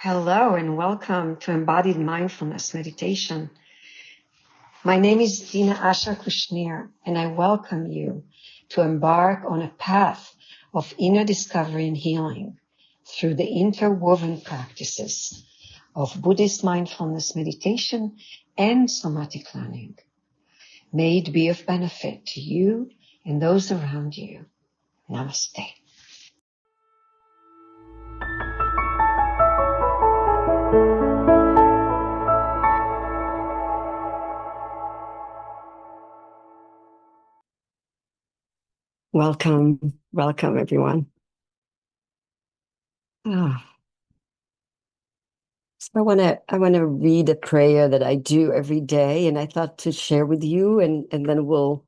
Hello and welcome to Embodied Mindfulness Meditation. My name is Dina Asher Kushnir, and I welcome you to embark on a path of inner discovery and healing through the interwoven practices of Buddhist mindfulness meditation and somatic learning. May it be of benefit to you and those around you. Namaste. Welcome everyone. So I want to read a prayer that I do every day, and I thought to share with you, and then we'll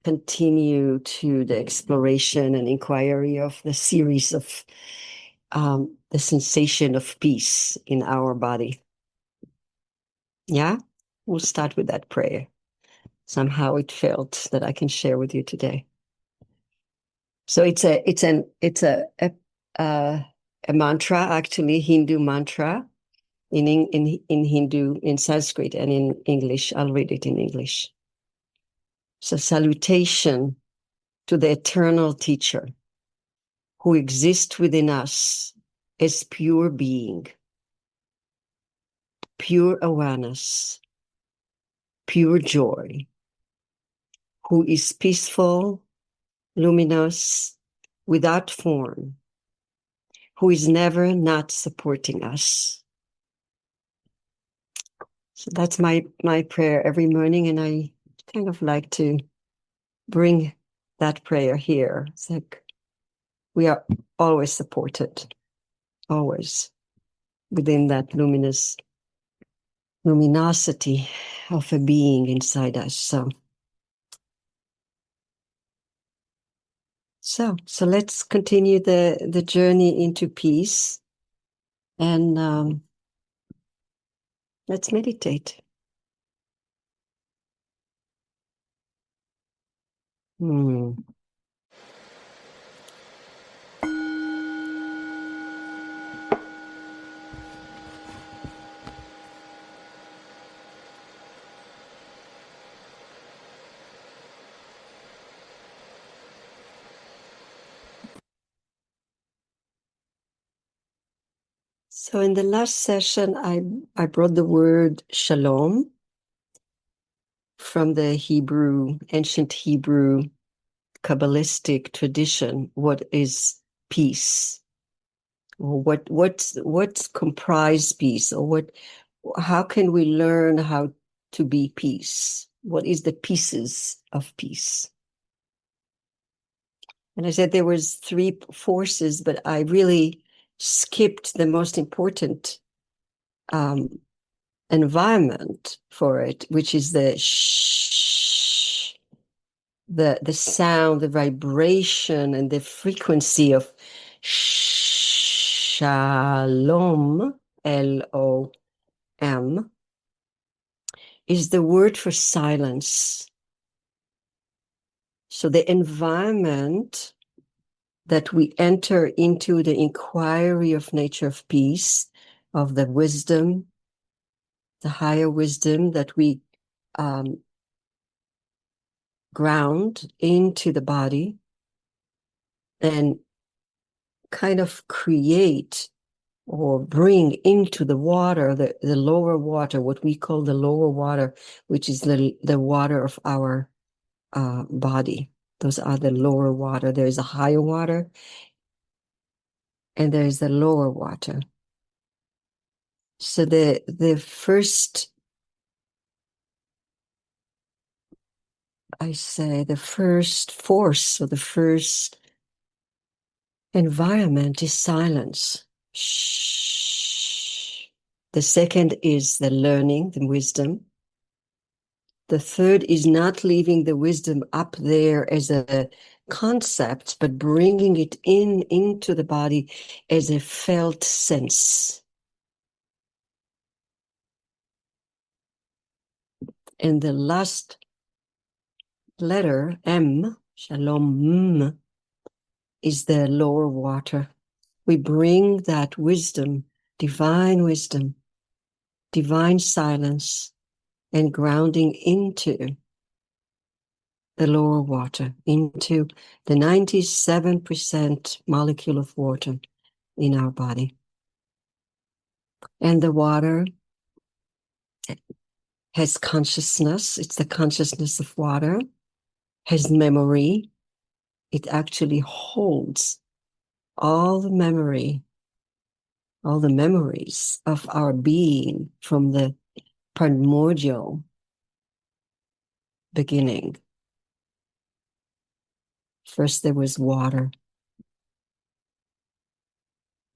continue to the exploration and inquiry of the series of the sensation of peace in our body. Yeah, we'll start with that prayer. Somehow it felt that I can share with you today. So it's a mantra, actually Hindu mantra. In Hindu, in Sanskrit, and in English. I'll read it in English. So, salutation to the eternal teacher who exists within us as pure being, pure awareness, pure joy, who is peaceful, luminous, without form, who is never not supporting us. So that's my prayer every morning, and I kind of like to bring that prayer here. It's like we are always supported, always within that luminosity of a being inside us. So let's continue the journey into peace, and let's meditate. So in the last session, I brought the word Shalom from the ancient Hebrew Kabbalistic tradition. What is peace? Or what's comprised peace? Or how can we learn how to be peace? What is the pieces of peace? And I said there was 3 forces, but I really skipped the most important environment for it, which is the sound, the vibration, and the frequency of Shalom, L-O-M, is the word for silence. So the environment that we enter into, the inquiry of nature of peace, of the wisdom, the higher wisdom that we ground into the body and kind of create or bring into the water, the lower water, what we call the lower water, which is the water of our body. Those are the lower water. There is a higher water and there is the lower water. So the first, I say, the first force or the first environment is silence. Shh. The second is the learning, the wisdom. The third is not leaving the wisdom up there as a concept, but bringing it into the body as a felt sense. And the last letter, M, Shalom, is the lower water. We bring that wisdom divine wisdom, divine silence, and grounding into the lower water, into the 97% molecule of water in our body. And the water has consciousness. It's the consciousness of water, has memory. It actually holds all the memories of our being from the primordial beginning. First, there was water,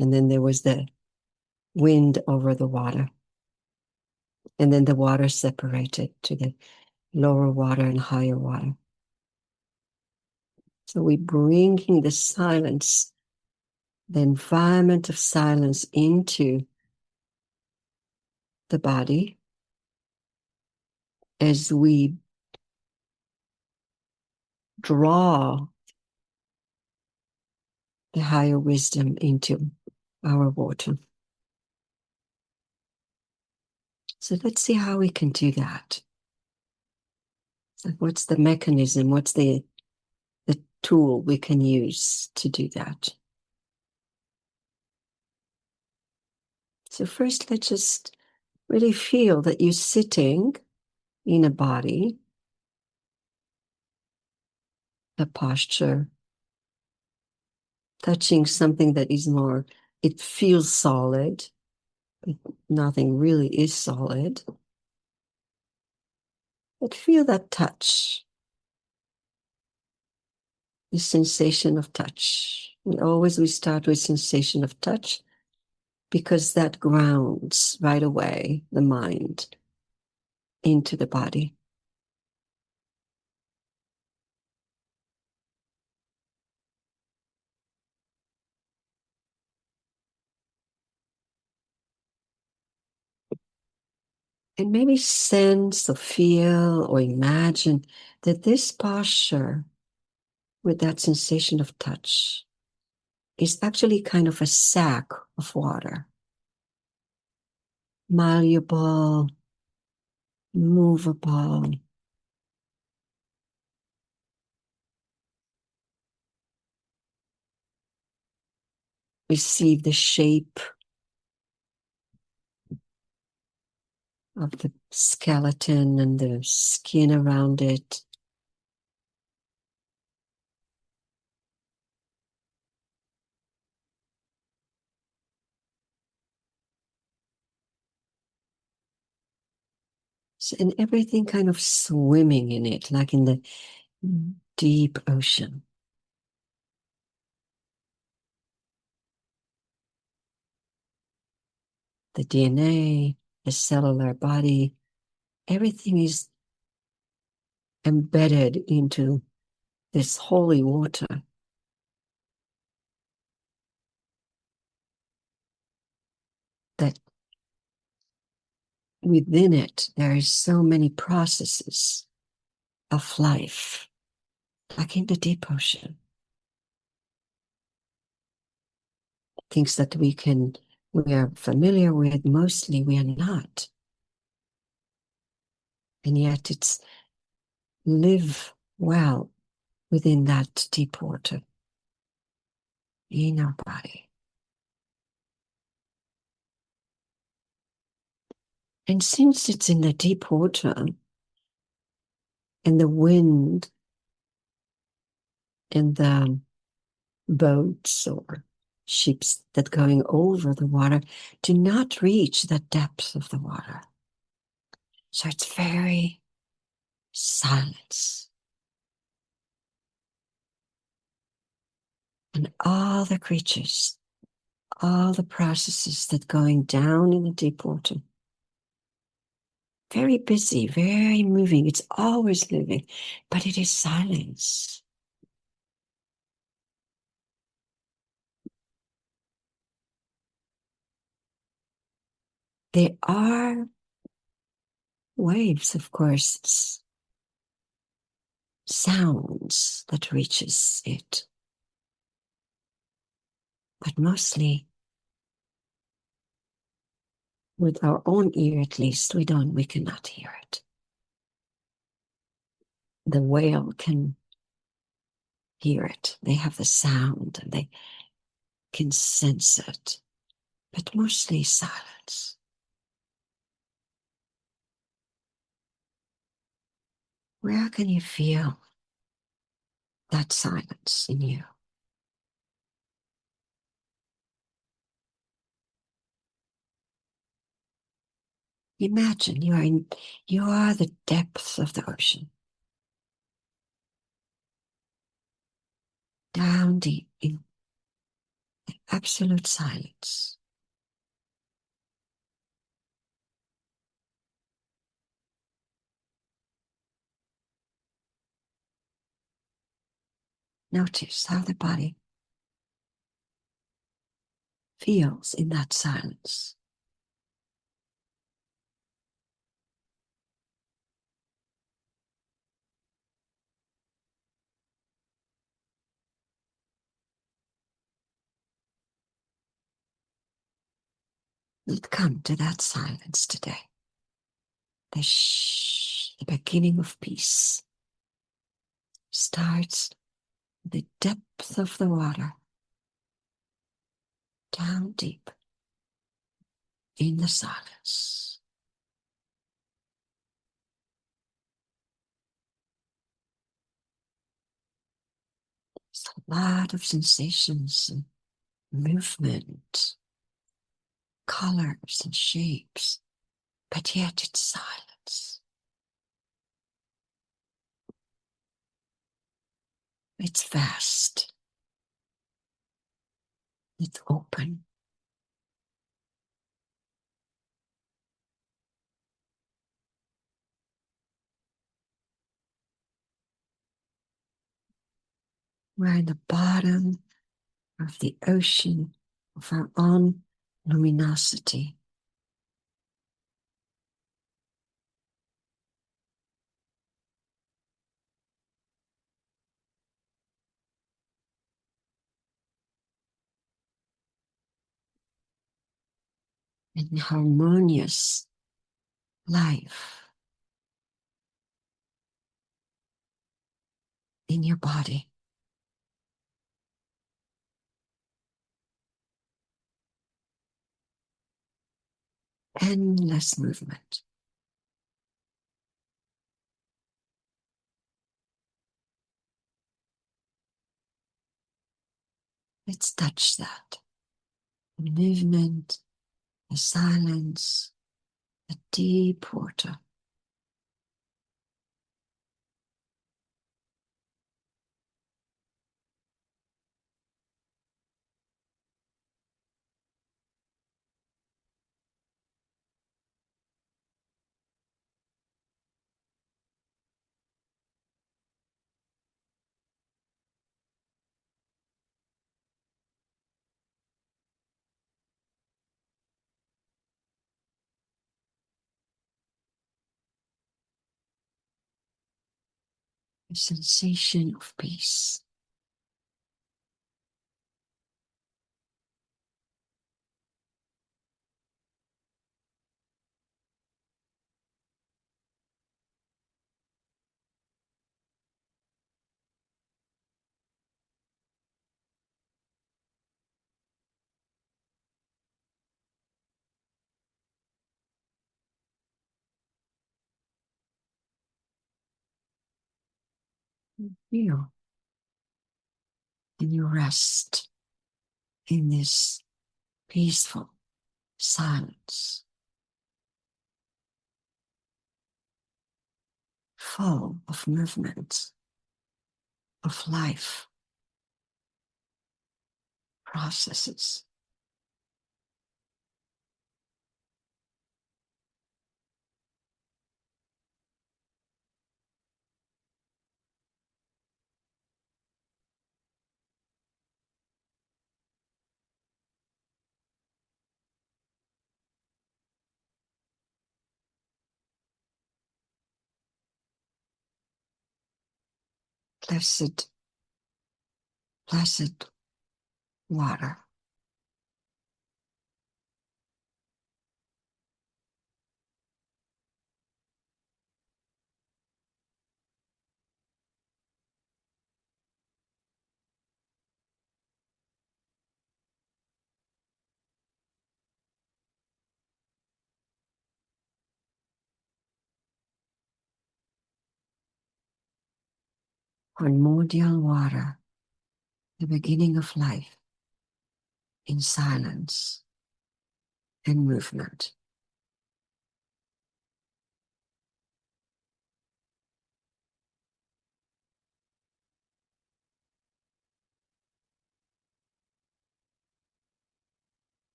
and then there was the wind over the water. And then the water separated to the lower water and higher water. So we bringing the silence, the environment of silence into the body as we draw the higher wisdom into our water. So let's see how we can do that. So what's the mechanism? What's the tool we can use to do that? So first, let's just really feel that you're sitting in a body, a posture, touching something that is more, it feels solid, but nothing really is solid. But feel that touch, the sensation of touch. We start with sensation of touch because that grounds right away the mind into the body. And maybe sense or feel or imagine that this posture with that sensation of touch is actually kind of a sack of water. Malleable, movable. Receive the shape of the skeleton and the skin around it. So, and everything kind of swimming in it, like in the deep ocean. The DNA, the cellular body, everything is embedded into this holy water. That within it, there is so many processes of life, like in the deep ocean. Things that we are familiar with, mostly we are not. And yet it's live well within that deep water in our body. And since it's in the deep water and the wind and the boats or ships that going over the water do not reach the depth of the water. So it's very silence. And all the creatures, all the processes that going down in the deep water, very busy, very moving. It's always moving, but it is silence. There are waves, of course, sounds that reaches it. But mostly with our own ear at least, we cannot hear it. The whale can hear it. They have the sound and they can sense it, but mostly silence. Where can you feel that silence in you? Imagine you are the depths of the ocean, down deep in absolute silence. Notice how the body feels in that silence. Let's come to that silence today. The shh, the beginning of peace, starts the depth of the water, down deep in the silence. There's a lot of sensations and movement, colors and shapes, but yet it's silence. It's vast. It's open. We're in the bottom of the ocean of our own luminosity. In harmonious life in your body. Endless movement. Let's touch that. The movement, the silence, the deep water. A sensation of peace. Feel and you rest in this peaceful silence, full of movement, of life, processes. Placid, placid water. primordial water, the beginning of life, in silence and movement.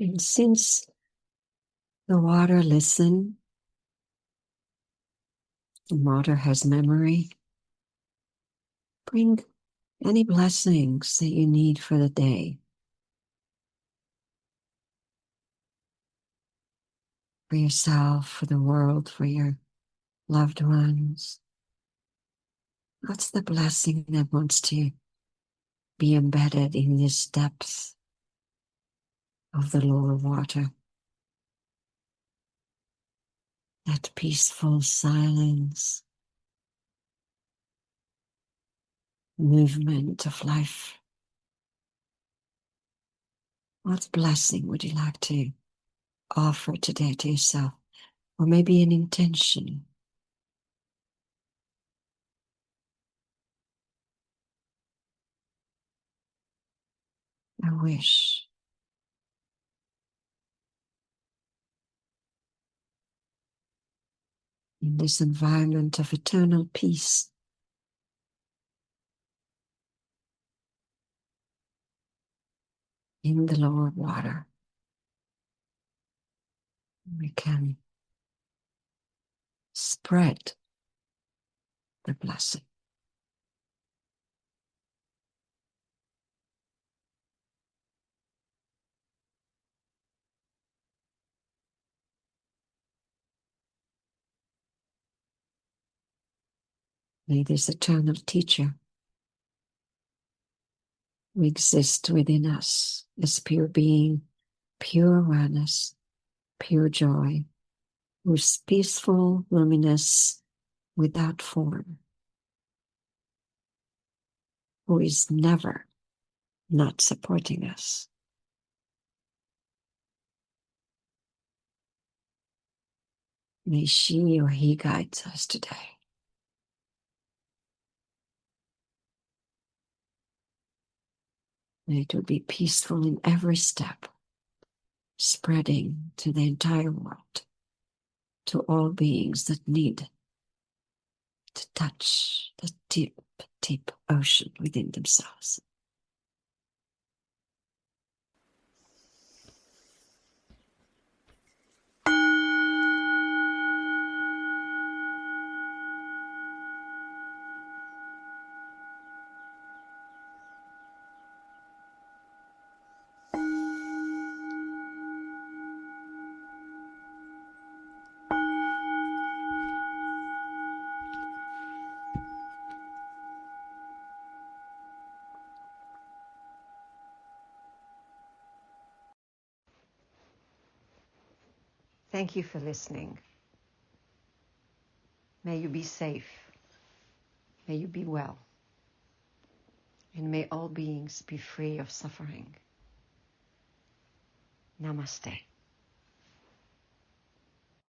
And since the water listens, the water has memory, bring any blessings that you need for the day. For yourself, for the world, for your loved ones. What's the blessing that wants to be embedded in this depth of the lower water? That peaceful silence, movement of life. What blessing would you like to offer today to yourself? Or maybe an intention, a wish. In this environment of eternal peace, in the lower water, we can spread the blessing. May this eternal teacher who exists within us as pure being, pure awareness, pure joy, who's peaceful, luminous, without form, who is never not supporting us. May she or he guides us today. May it will be peaceful in every step, spreading to the entire world, to all beings that need to touch the deep, deep ocean within themselves. Thank you for listening. May you be safe. May you be well. And may all beings be free of suffering. Namaste.